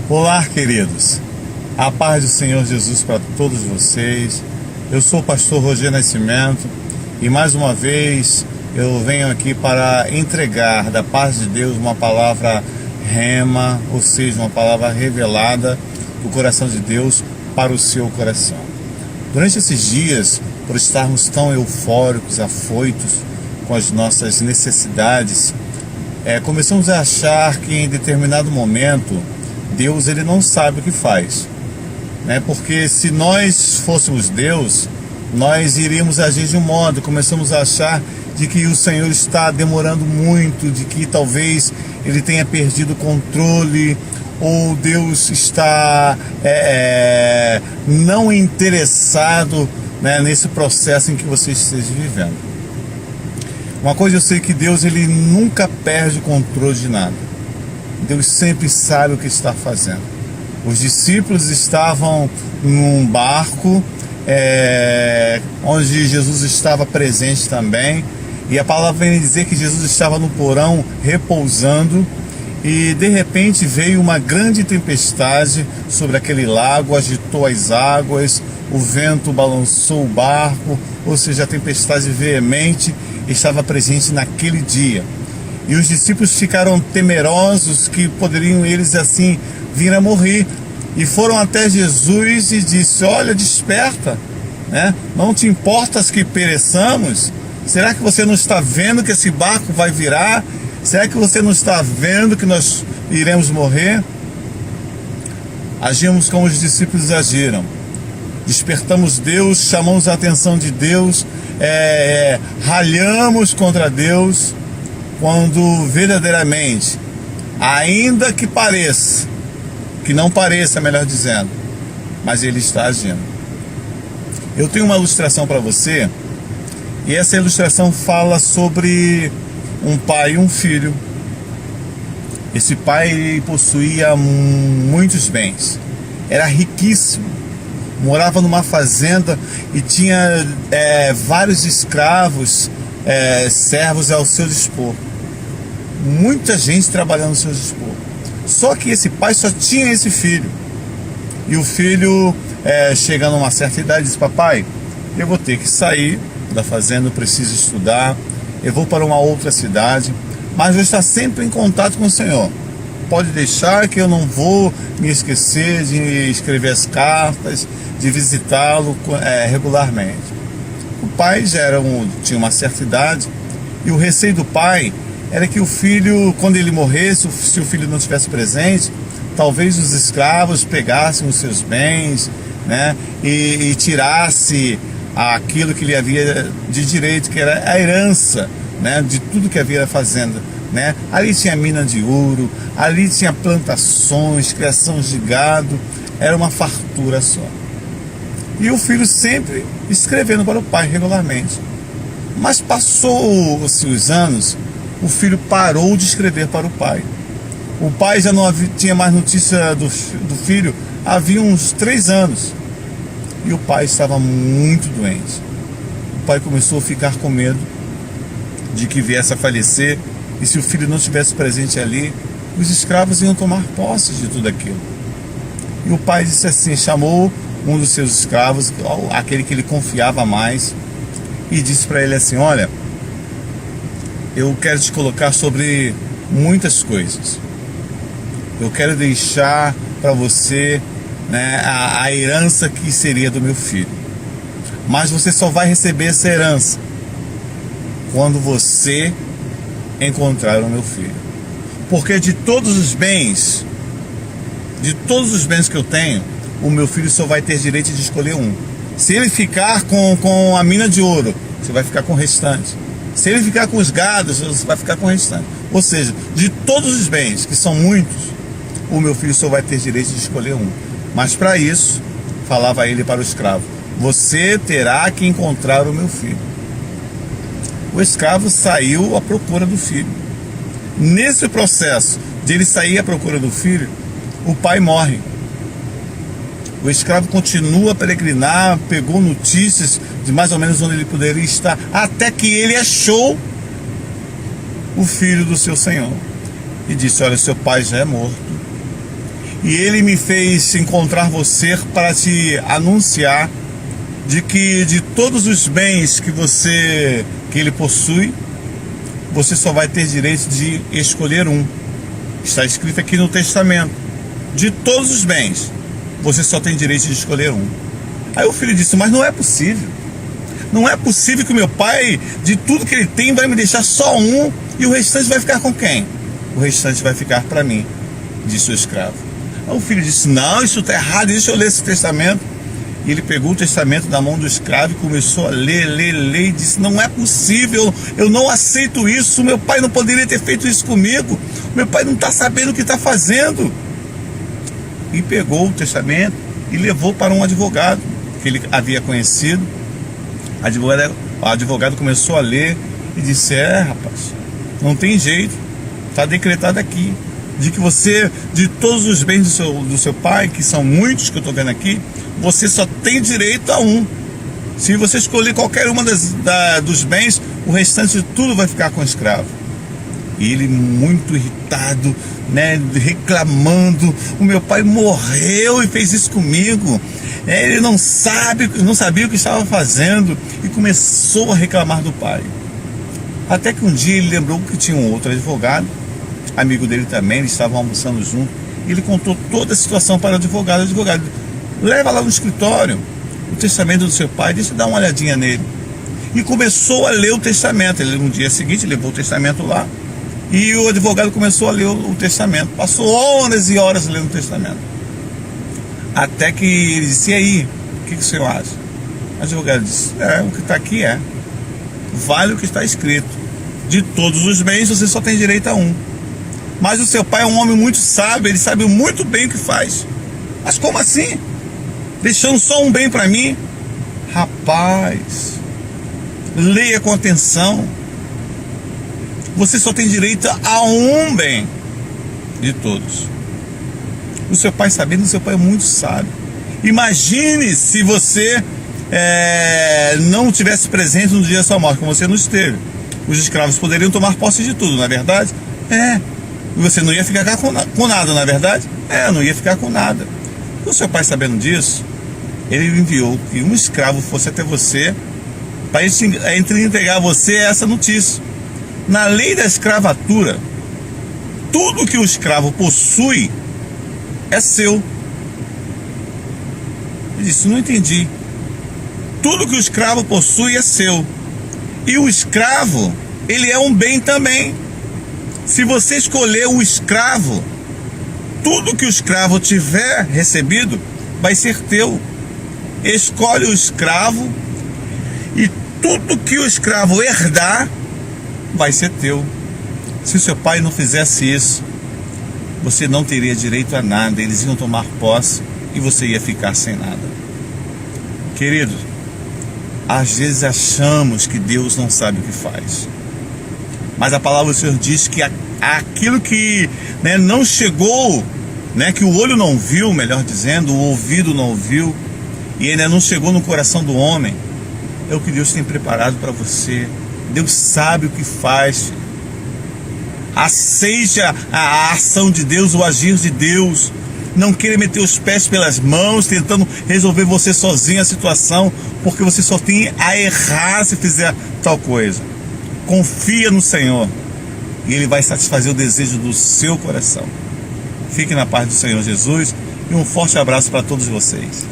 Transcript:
Olá, queridos. A paz do Senhor Jesus para todos vocês. Eu sou o pastor Roger Nascimento e mais uma vez eu venho aqui para entregar da paz de Deus uma palavra rema, ou seja, uma palavra revelada do coração de Deus para o seu coração. Durante esses dias, por estarmos tão eufóricos, afoitos com as nossas necessidades, começamos a achar que em determinado momento Deus ele não sabe o que faz, né? Porque se nós fôssemos Deus, nós iríamos agir de um modo. Começamos a achar de que o Senhor está demorando muito, de que talvez ele tenha perdido o controle, ou Deus está não interessado, né, nesse processo em que você esteja vivendo. Uma coisa eu sei, que Deus ele nunca perde o controle de nada. Deus sempre sabe o que está fazendo. Os discípulos estavam num barco, onde Jesus estava presente também, e a palavra vem dizer que Jesus estava no porão repousando, e de repente veio uma grande tempestade sobre aquele lago, agitou as águas, o vento balançou o barco, ou seja, a tempestade veemente estava presente naquele dia. E os discípulos ficaram temerosos que poderiam eles assim vir a morrer. E foram até Jesus e disse: olha, desperta, né? Não te importas que pereçamos? Será que você não está vendo que esse barco vai virar? Será que você não está vendo que nós iremos morrer? Agimos como os discípulos agiram. Despertamos Deus, chamamos a atenção de Deus, ralhamos contra Deus, quando verdadeiramente, ainda que pareça, que não pareça, melhor dizendo, mas ele está agindo. Eu tenho uma ilustração para você, e essa ilustração fala sobre um pai e um filho. Esse pai possuía muitos bens, era riquíssimo, morava numa fazenda e tinha vários escravos, servos ao seu dispor. Muita gente trabalhando ao seu dispor. Só que esse pai só tinha esse filho. E o filho, chegando a uma certa idade, disse: papai, eu vou ter que sair da fazenda, eu preciso estudar, eu vou para uma outra cidade, mas vou estar sempre em contato com o Senhor. Pode deixar que eu não vou me esquecer de escrever as cartas, de visitá-lo regularmente. O pai tinha uma certa idade, e o receio do pai era que o filho, quando ele morresse, se o filho não estivesse presente, talvez os escravos pegassem os seus bens, né, e tirasse aquilo que lhe havia de direito, que era a herança, né, de tudo que havia na fazenda, né? Ali tinha mina de ouro, ali tinha plantações, criação de gado, era uma fartura só. E o filho sempre escrevendo para o pai regularmente. Mas passou-se os anos, o filho parou de escrever para o pai. O pai já não tinha mais notícia do filho havia uns 3 anos. E o pai estava muito doente. O pai começou a ficar com medo de que viesse a falecer, e se o filho não estivesse presente ali, os escravos iam tomar posse de tudo aquilo. E o pai disse assim, chamou um dos seus escravos, aquele que ele confiava mais, e disse para ele assim: olha, eu quero te colocar sobre muitas coisas. Eu quero deixar para você, né, a herança que seria do meu filho. Mas você só vai receber essa herança quando você encontrar o meu filho. Porque de todos os bens que eu tenho, o meu filho só vai ter direito de escolher um. Se ele ficar com a mina de ouro, você vai ficar com o restante. Se ele ficar com os gados, você vai ficar com o restante. Ou seja, de todos os bens, que são muitos, o meu filho só vai ter direito de escolher um. Mas para isso, falava ele para o escravo: você terá que encontrar o meu filho. O escravo saiu à procura do filho. Nesse processo de ele sair à procura do filho, o pai morre. O escravo continua a peregrinar, pegou notícias de mais ou menos onde ele poderia estar, até que ele achou o filho do seu senhor. E disse: olha, seu pai já é morto. E ele me fez encontrar você para te anunciar de que de todos os bens que ele possui, você só vai ter direito de escolher um. Está escrito aqui no testamento. De todos os bens, você só tem direito de escolher um. Aí o filho disse, mas não é possível. Não é possível que o meu pai, de tudo que ele tem, vai me deixar só um e o restante vai ficar com quem? O restante vai ficar para mim, disse o escravo. Aí o filho disse, não, isso está errado, deixa eu ler esse testamento. E ele pegou o testamento da mão do escravo e começou a ler e disse, não é possível, eu não aceito isso, meu pai não poderia ter feito isso comigo, meu pai não está sabendo o que está fazendo. E pegou o testamento e levou para um advogado que ele havia conhecido. O advogado começou a ler e disse, rapaz, não tem jeito, está decretado aqui, de que você, de todos os bens do seu pai, que são muitos que eu estou vendo aqui, você só tem direito a um. Se você escolher qualquer uma dos bens, o restante de tudo vai ficar com o escravo. E ele, muito irritado, né, reclamando, o meu pai morreu e fez isso comigo, ele não sabia o que estava fazendo, e começou a reclamar do pai. Até que um dia ele lembrou que tinha um outro advogado, amigo dele também, eles estavam almoçando junto, e ele contou toda a situação para o advogado. O advogado, leva lá no escritório o testamento do seu pai, deixa eu dar uma olhadinha nele. E começou a ler o testamento. Ele, no dia seguinte, levou o testamento lá, e o advogado começou a ler o testamento. Passou horas e horas lendo o testamento. Até que ele disse, e aí, o que o senhor acha? O advogado disse, o que está aqui vale o que está escrito. De todos os bens, você só tem direito a um. Mas o seu pai é um homem muito sábio, ele sabe muito bem o que faz. Mas como assim? Deixando só um bem para mim? Rapaz, leia com atenção. Você só tem direito a um bem de todos. O seu pai sabendo, o seu pai é muito sábio. Imagine se você não tivesse presente no dia da sua morte, como você não esteve. Os escravos poderiam tomar posse de tudo, não é verdade? E você não ia ficar com nada, não é verdade? Não ia ficar com nada. O seu pai, sabendo disso, ele enviou que um escravo fosse até você para entregar a você essa notícia. Na lei da escravatura, tudo que o escravo possui é seu. Ele disse, não entendi. Tudo que o escravo possui é seu. E o escravo, ele é um bem também. Se você escolher o escravo, tudo que o escravo tiver recebido vai ser teu. Escolhe o escravo e tudo que o escravo herdar vai ser teu. Se o seu pai não fizesse isso, você não teria direito a nada. Eles iam tomar posse e você ia ficar sem nada. Querido, às vezes achamos que Deus não sabe o que faz. Mas a palavra do Senhor diz que aquilo que não chegou, que o olho não viu, melhor dizendo, o ouvido não ouviu, e ainda não chegou no coração do homem, é o que Deus tem preparado para você. Deus sabe o que faz. Aceite a ação de Deus, o agir de Deus. Não queira meter os pés pelas mãos, tentando resolver você sozinho a situação, porque você só tem a errar se fizer tal coisa. Confia no Senhor e Ele vai satisfazer o desejo do seu coração. Fique na paz do Senhor Jesus e um forte abraço para todos vocês.